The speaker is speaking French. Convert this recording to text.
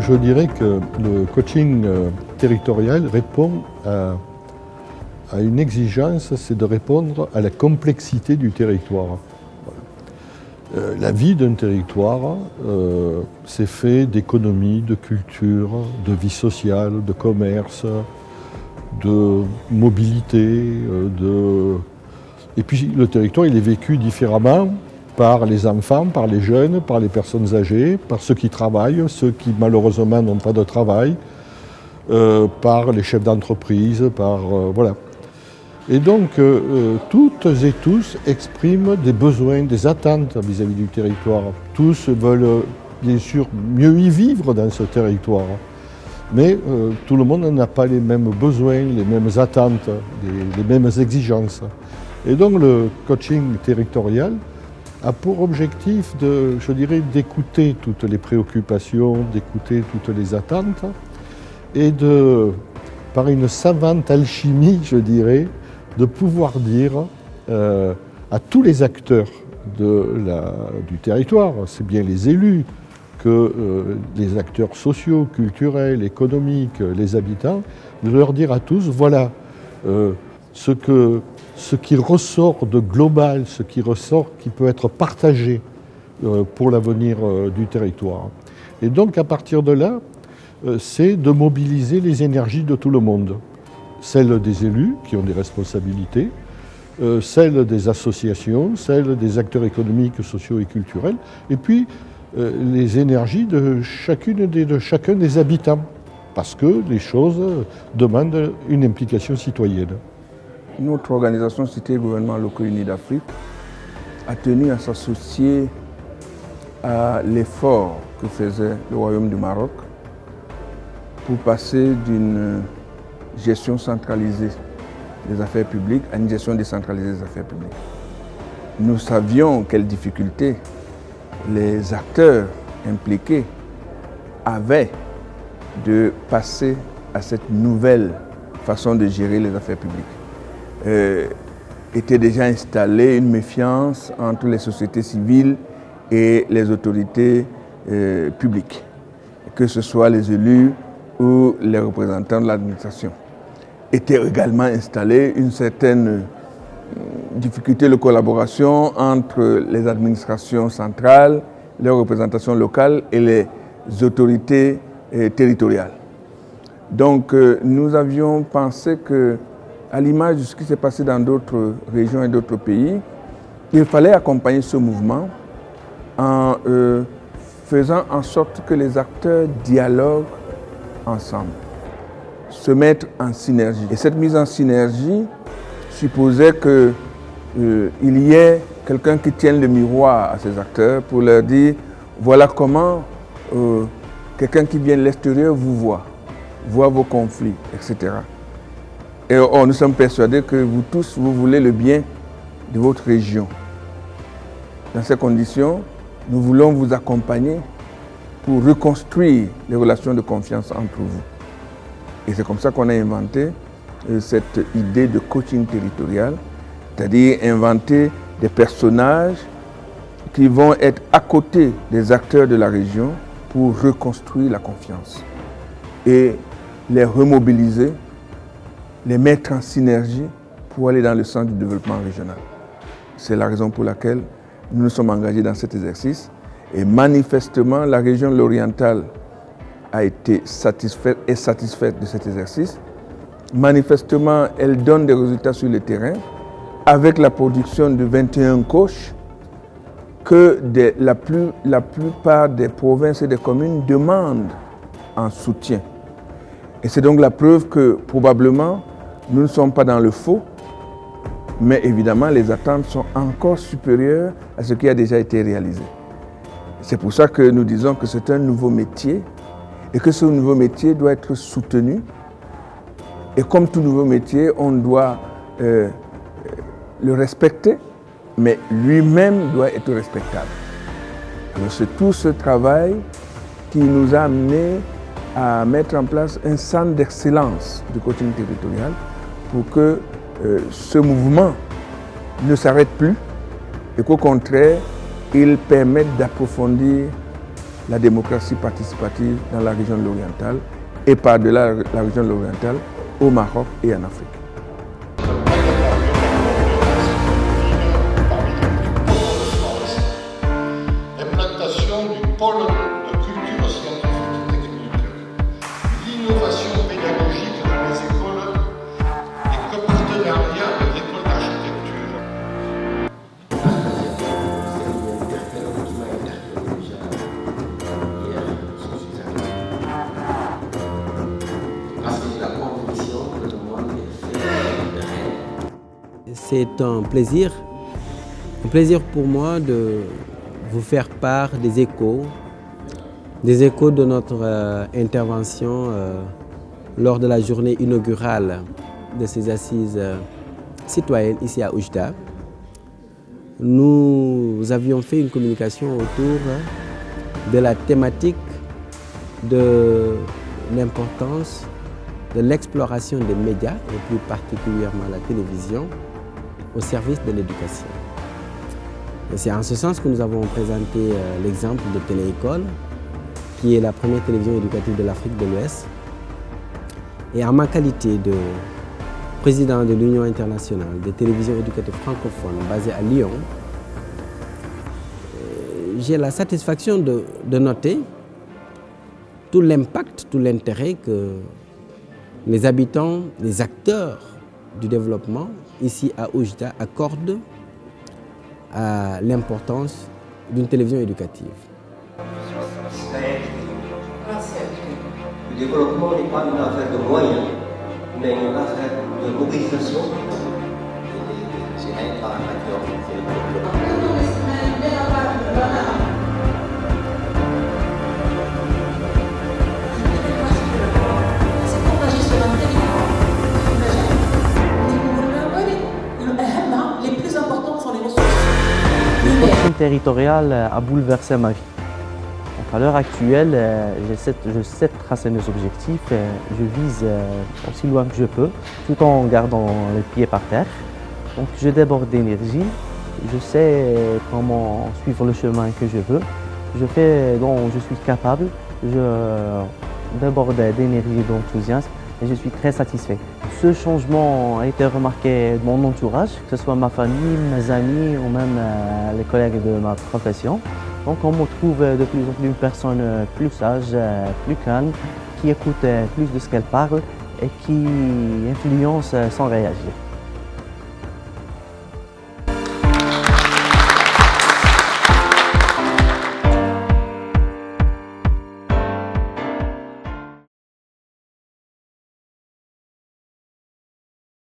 Je dirais que le coaching territorial répond à une exigence, c'est de répondre à la complexité du territoire. La vie d'un territoire, c'est fait d'économie, de culture, de vie sociale, de commerce, de mobilité. Et puis le territoire, il est vécu différemment par les enfants, par les jeunes, par les personnes âgées, par ceux qui travaillent, ceux qui malheureusement n'ont pas de travail, par les chefs d'entreprise, voilà. Et donc, toutes et tous expriment des besoins, des attentes vis-à-vis du territoire. Tous veulent, bien sûr, mieux y vivre dans ce territoire. Mais tout le monde n'a pas les mêmes besoins, les mêmes attentes, les mêmes exigences. Et donc, le coaching territorial a pour objectif d'écouter toutes les préoccupations, d'écouter toutes les attentes et par une savante alchimie, de pouvoir dire à tous les acteurs du territoire, c'est bien les élus, que les acteurs sociaux, culturels, économiques, les habitants, de leur dire à tous, voilà ce qui ressort de global, ce qui ressort qui peut être partagé pour l'avenir du territoire. Et donc à partir de là, c'est de mobiliser les énergies de tout le monde. Celles des élus qui ont des responsabilités, celles des associations, celles des acteurs économiques, sociaux et culturels, et puis les énergies de chacun des habitants, parce que les choses demandent une implication citoyenne. Notre organisation Cité et Gouvernements Locaux Unis d'Afrique a tenu à s'associer à l'effort que faisait le Royaume du Maroc pour passer d'une gestion centralisée des affaires publiques à une gestion décentralisée des affaires publiques. Nous savions quelles difficultés les acteurs impliqués avaient de passer à cette nouvelle façon de gérer les affaires publiques. Était déjà installée une méfiance entre les sociétés civiles et les autorités publiques, que ce soit les élus ou les représentants de l'administration. Était également installée une certaine difficulté de collaboration entre les administrations centrales, les représentations locales et les autorités territoriales. Donc nous avions pensé que, à l'image de ce qui s'est passé dans d'autres régions et d'autres pays, il fallait accompagner ce mouvement en faisant en sorte que les acteurs dialoguent ensemble, se mettre en synergie. Et cette mise en synergie supposait qu'il y ait quelqu'un qui tienne le miroir à ces acteurs pour leur dire voilà comment quelqu'un qui vient de l'extérieur vous voit vos conflits, etc. Et nous sommes persuadés que vous tous, vous voulez le bien de votre région. Dans ces conditions, nous voulons vous accompagner pour reconstruire les relations de confiance entre vous. Et c'est comme ça qu'on a inventé cette idée de coaching territorial, c'est-à-dire inventer des personnages qui vont être à côté des acteurs de la région pour reconstruire la confiance et les remobiliser, les mettre en synergie pour aller dans le sens du développement régional. C'est la raison pour laquelle nous nous sommes engagés dans cet exercice. Et manifestement, la région de l'Oriental a été satisfaite de cet exercice. Manifestement, elle donne des résultats sur le terrain avec la production de 21 coachs que la plupart des provinces et des communes demandent en soutien. Et c'est donc la preuve que probablement nous ne sommes pas dans le faux, mais évidemment les attentes sont encore supérieures à ce qui a déjà été réalisé. C'est pour ça que nous disons que c'est un nouveau métier et que ce nouveau métier doit être soutenu. Et comme tout nouveau métier, on doit le respecter, mais lui-même doit être respectable. Alors c'est tout ce travail qui nous a amené à mettre en place un centre d'excellence du coaching territorial pour que ce mouvement ne s'arrête plus et qu'au contraire, il permette d'approfondir la démocratie participative dans la région de l'Oriental et par-delà la région de l'Oriental au Maroc et en Afrique. L'implantation du pôle de culture scientifique et technique, l'innovation pédagogique dans les écoles, les copartenariats avec l'école d'architecture. C'est un plaisir pour moi de vous faire part des échos de notre intervention lors de la journée inaugurale de ces assises citoyennes ici à Oujda. Nous avions fait une communication autour de la thématique de l'importance de l'exploration des médias, et plus particulièrement la télévision, au service de l'éducation. C'est en ce sens que nous avons présenté l'exemple de Téléécole, qui est la première télévision éducative de l'Afrique de l'Ouest. Et en ma qualité de président de l'Union internationale des télévisions éducatives francophones basée à Lyon, j'ai la satisfaction de noter tout l'impact, tout l'intérêt que les habitants, les acteurs du développement ici à Oujda accordent à l'importance d'une télévision éducative. Le développement n'est pas une affaire de moyens, mais une affaire de mobilisation. C'est un facteur. Le coaching territorial a bouleversé ma vie. Donc à l'heure actuelle, je sais tracer mes objectifs, je vise aussi loin que je peux, tout en gardant les pieds par terre. Donc je déborde d'énergie, je sais comment suivre le chemin que je veux, je fais dont je suis capable, je déborde d'énergie et d'enthousiasme et je suis très satisfait. Ce changement a été remarqué de mon entourage, que ce soit ma famille, mes amis ou même les collègues de ma profession. Donc on me trouve de plus en plus une personne plus sage, plus calme, qui écoute plus de ce qu'elle parle et qui influence sans réagir.